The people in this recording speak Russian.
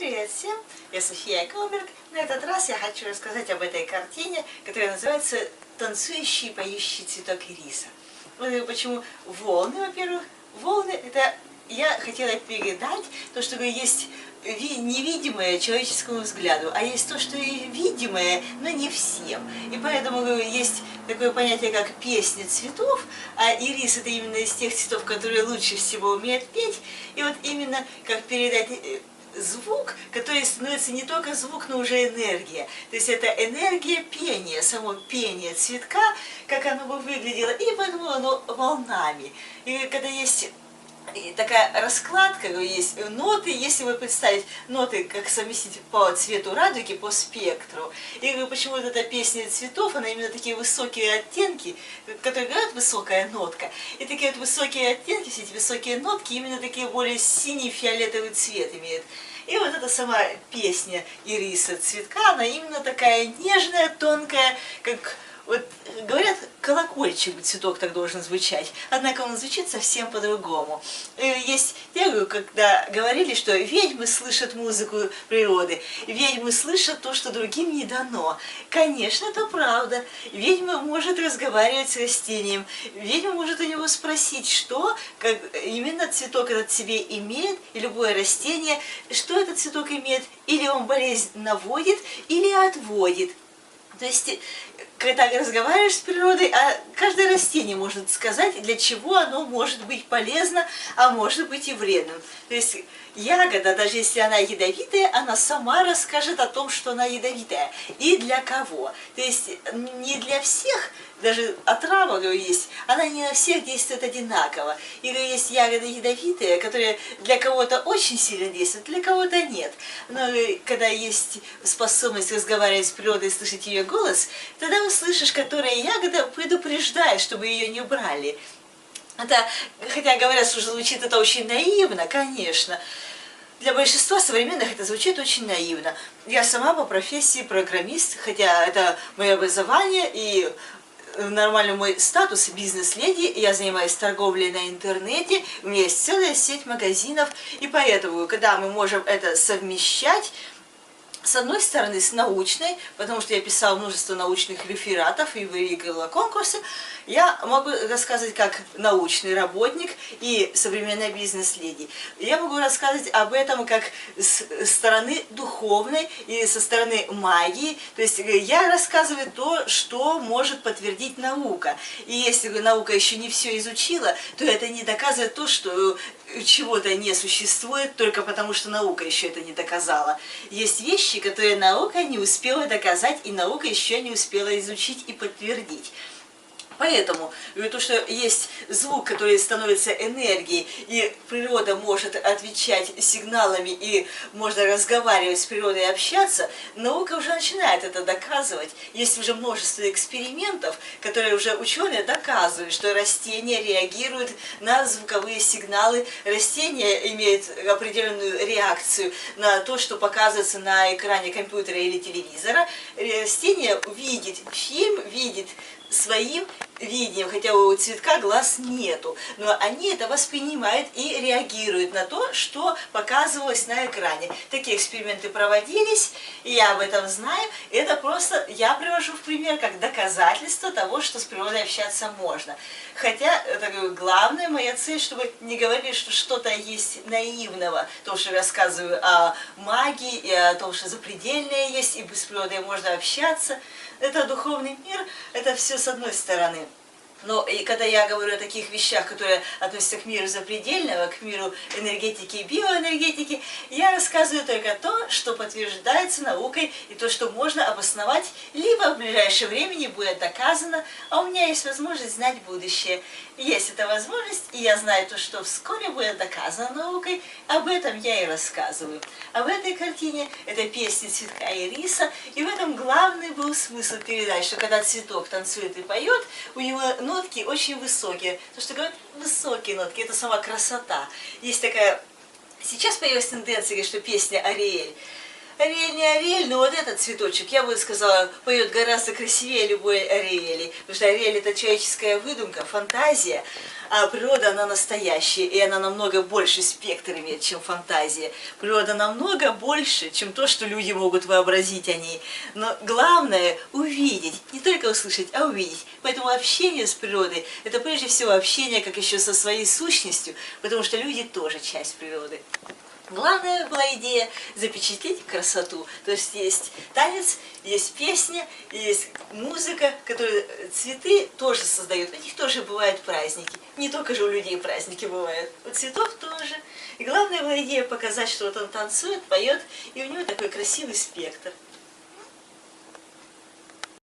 Привет всем, я София Ковберг. На этот раз я хочу рассказать об этой картине, которая называется «Танцующий и поющий цветок ириса». Вот почему волны, во-первых. Волны — это я хотела передать то, что есть невидимое человеческому взгляду, а есть то, что и видимое, но не всем. И поэтому есть такое понятие, как песня цветов, а ирис — это именно из тех цветов, которые лучше всего умеют петь. И вот именно как передать звук, который становится не только звук, но уже энергия. То есть это энергия пения, само пение цветка, как оно бы выглядело, и поэтому оно волнами. И когда есть такая раскладка, есть ноты, если вы представить ноты, как совместить по цвету радуги, по спектру. И почему вот эта песня цветов, она именно такие высокие оттенки, которые играют высокая нотка. И такие вот высокие оттенки, все эти высокие нотки, именно такие более синий фиолетовый цвет имеют. И вот эта сама песня ириса цветка, она именно такая нежная, тонкая, как вот говорят, колокольчик цветок так должен звучать, однако он звучит совсем по-другому. Есть те, когда говорили, что ведьмы слышат музыку природы, ведьмы слышат то, что другим не дано. Конечно, это правда. Ведьма может разговаривать с растением, ведьма может у него спросить, что как именно цветок этот в себе имеет, и любое растение, что этот цветок имеет, или он болезнь наводит, или отводит. То есть, когда разговариваешь с природой, каждое растение может сказать, для чего оно может быть полезно, а может быть и вредным. То есть ягода, даже если она ядовитая, она сама расскажет о том, что она ядовитая. И для кого. То есть не для всех, даже отрава есть, она не на всех действует одинаково. И есть ягоды ядовитые, которые для кого-то очень сильно действуют, для кого-то нет. Но когда есть способность разговаривать с природой и слышать ее голос, тогда услышишь, которая ягода предупреждает, чтобы ее не брали. Это, хотя говорят, что звучит это очень наивно, конечно. Для большинства современных это звучит очень наивно. Я сама по профессии программист, хотя это мое образование и нормальный мой статус бизнес-леди, я занимаюсь торговлей на интернете, у меня есть целая сеть магазинов, и поэтому, когда мы можем это совмещать, с одной стороны, с научной, потому что я писала множество научных рефератов и выиграла конкурсы, я могу рассказывать как научный работник и современная бизнес-леди. Я могу рассказывать об этом как с стороны духовной и со стороны магии. То есть я рассказываю то, что может подтвердить наука. И если наука еще не все изучила, то это не доказывает то, что чего-то не существует, только потому что наука еще это не доказала. Есть вещи, которые наука не успела доказать, и наука еще не успела изучить и подтвердить. Поэтому то, что есть звук, который становится энергией, и природа может отвечать сигналами, и можно разговаривать с природой и общаться, наука уже начинает это доказывать. Есть уже множество экспериментов, которые уже ученые доказывают, что растения реагируют на звуковые сигналы, растения имеют определенную реакцию на то, что показывается на экране компьютера или телевизора. Растение видит фильм, видит своим видением, хотя у цветка глаз нету, но они это воспринимают и реагируют на то, что показывалось на экране. Такие эксперименты проводились, и я об этом знаю. Это просто я привожу в пример как доказательство того, что с природой общаться можно. Хотя это главная моя цель, чтобы не говорили, что что-то есть наивного, то, что я рассказываю о магии и о том, что запредельное есть, и с природой можно общаться. Это духовный мир, это все с одной стороны. Но и когда я говорю о таких вещах, которые относятся к миру запредельного, к миру энергетики и биоэнергетики, я рассказываю только то, что подтверждается наукой, и то, что можно обосновать, либо в ближайшее время не будет доказано, а у меня есть возможность знать будущее. Есть эта возможность, и я знаю то, что вскоре будет доказано наукой, об этом я и рассказываю. А в этой картине это песня цветка ириса, и в этом главный был смысл передать, что когда цветок танцует и поет, у него нотки очень высокие. То, что говорят, высокие нотки, это сама красота. Есть такая... Сейчас появилась тенденция, что песня Ариэль. Ариэль не Ариэль, но вот этот цветочек, я бы сказала, поет гораздо красивее любой Ариэли. Потому что Ариэль — это человеческая выдумка, фантазия, а природа, она настоящая, и она намного больше спектр имеет, чем фантазия. Природа намного больше, чем то, что люди могут вообразить о ней. Но главное — увидеть, не только услышать, а увидеть. Поэтому общение с природой — это прежде всего общение как еще со своей сущностью, потому что люди тоже часть природы. Главная была идея запечатлеть красоту. То есть танец, есть песня, есть музыка, которые цветы тоже создают. У них тоже бывают праздники. Не только же у людей праздники бывают, у цветов тоже. И главная была идея показать, что вот он танцует, поет, и у него такой красивый спектр.